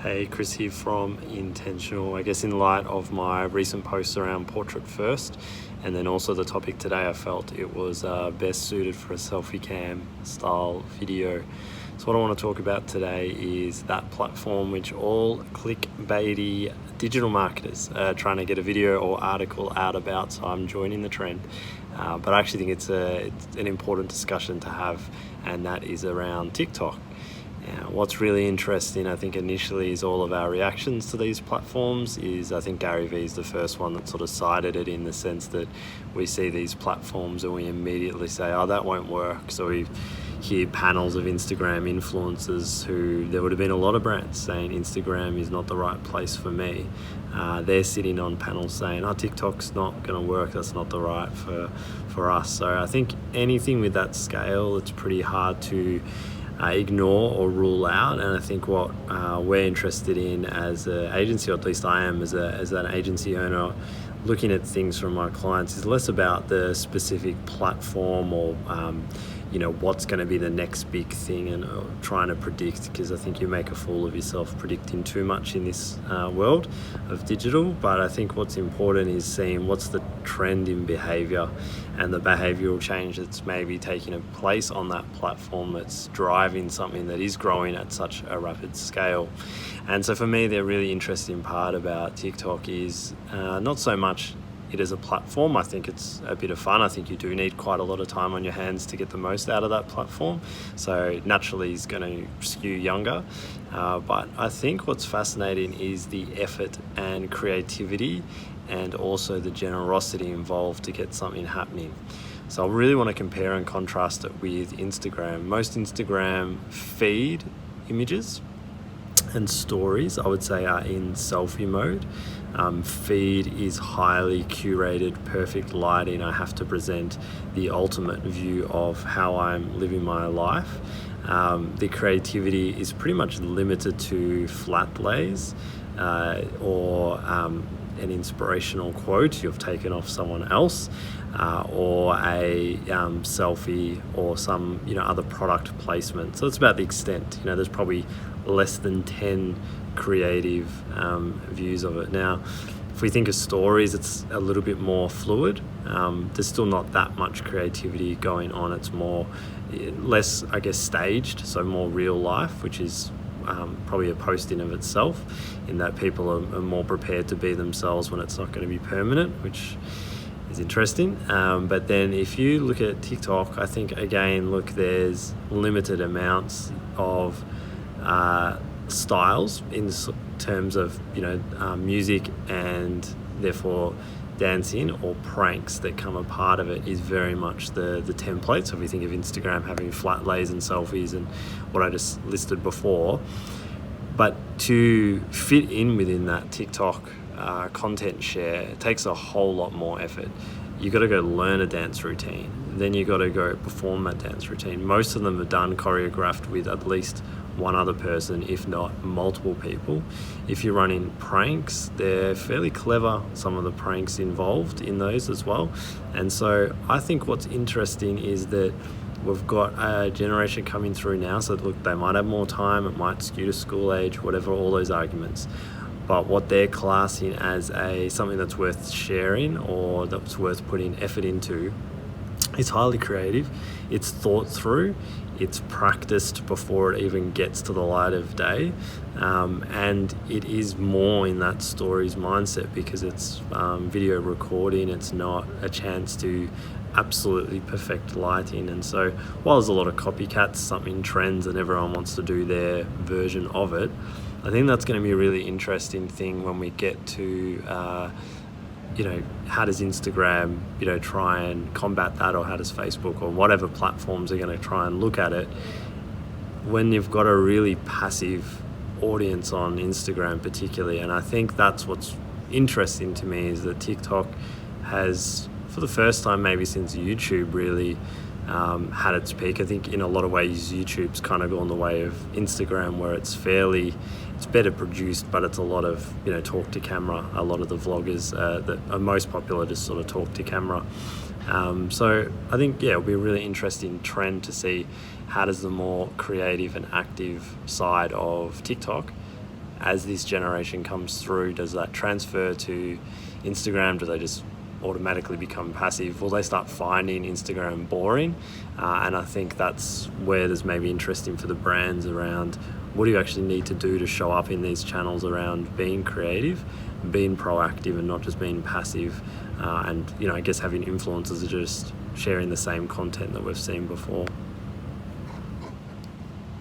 Hey, Chris here from Intentional. I guess in light of my recent posts around portrait first, and then also the topic today, I felt it was best suited for a selfie cam style video. So what I want to talk about today is that platform which all clickbaity digital marketers are trying to get a video or article out about, so I'm joining the trend. But I actually think it's an important discussion to have, and that is around TikTok. What's really interesting, I think, initially is all of our reactions to these platforms. I think Gary Vee is the first one that sort of cited it, in the sense that we see these platforms and we immediately say, oh, that won't work. So we hear panels of Instagram influencers who, there would have been a lot of brands saying Instagram is not the right place for me. They're sitting on panels saying, oh, TikTok's not going to work, that's not the right for us. So I think anything with that scale, it's pretty hard to ignore or rule out. And I think what we're interested in as an agency, or at least I am as an agency owner, looking at things from my clients, is less about the specific platform or what's going to be the next big thing, and trying to predict, because I think you make a fool of yourself predicting too much in this world of digital. But I think what's important is seeing what's the trend in behavior and the behavioral change that's maybe taking place on that platform that's driving something that is growing at such a rapid scale. And so for me, the really interesting part about TikTok is not so much it as a platform. I think it's a bit of fun. I think you do need quite a lot of time on your hands to get the most out of that platform. So naturally it's going to skew younger. But I think what's fascinating is the effort and creativity, and also the generosity involved to get something happening. So I really want to compare and contrast it with Instagram. Most Instagram feed images and stories, I would say, are in selfie mode. Feed is highly curated, perfect lighting. I have to present the ultimate view of how I'm living my life. The creativity is pretty much limited to flat lays or an inspirational quote you've taken off someone else, or a selfie, or some other product placement. So it's about the extent. There's probably less than 10 creative views of it. Now, if we think of stories, it's a little bit more fluid. There's still not that much creativity going on. It's less, I guess, staged, so more real life, which is probably a post in of itself, in that people are more prepared to be themselves when it's not going to be permanent, which is interesting. But then if you look at TikTok, I think, again, there's limited amounts of styles in terms of music, and therefore dancing or pranks that come a part of it is very much the template. So if we think of Instagram having flat lays and selfies and what I just listed before, but to fit in within that TikTok content share, it takes a whole lot more effort. You got to go learn a dance routine, then you got to go perform that dance routine. Most of them are done choreographed with at least one other person, if not multiple people. If you're running pranks, they're fairly clever, some of the pranks involved in those as well. And so I think what's interesting is that we've got a generation coming through now, so look, they might have more time, it might skew to school age, whatever, all those arguments. But what they're classing as something that's worth sharing, or that's worth putting effort into, is highly creative, it's thought through, it's practiced before it even gets to the light of day, and it is more in that stories mindset, because it's video recording, it's not a chance to absolutely perfect lighting. And so while there's a lot of copycats, something trends and everyone wants to do their version of it, I think that's going to be a really interesting thing when we get to how does Instagram try and combat that, or how does Facebook or whatever platforms are going to try and look at it, when you've got a really passive audience on Instagram particularly. And I think that's what's interesting to me, is that TikTok has, for the first time maybe since YouTube, really had its peak. I think in a lot of ways YouTube's kind of gone the way of Instagram, where it's better produced, but it's a lot of talk to camera. A lot of the vloggers that are most popular just sort of talk to camera. So I think it'll be a really interesting trend to see how does the more creative and active side of TikTok as this generation comes through, does that transfer to Instagram? Do they just automatically become passive? Will they start finding Instagram boring? And I think that's where there's maybe interesting for the brands around what do you actually need to do to show up in these channels around being creative, being proactive, and not just being passive. And I guess having influencers are just sharing the same content that we've seen before.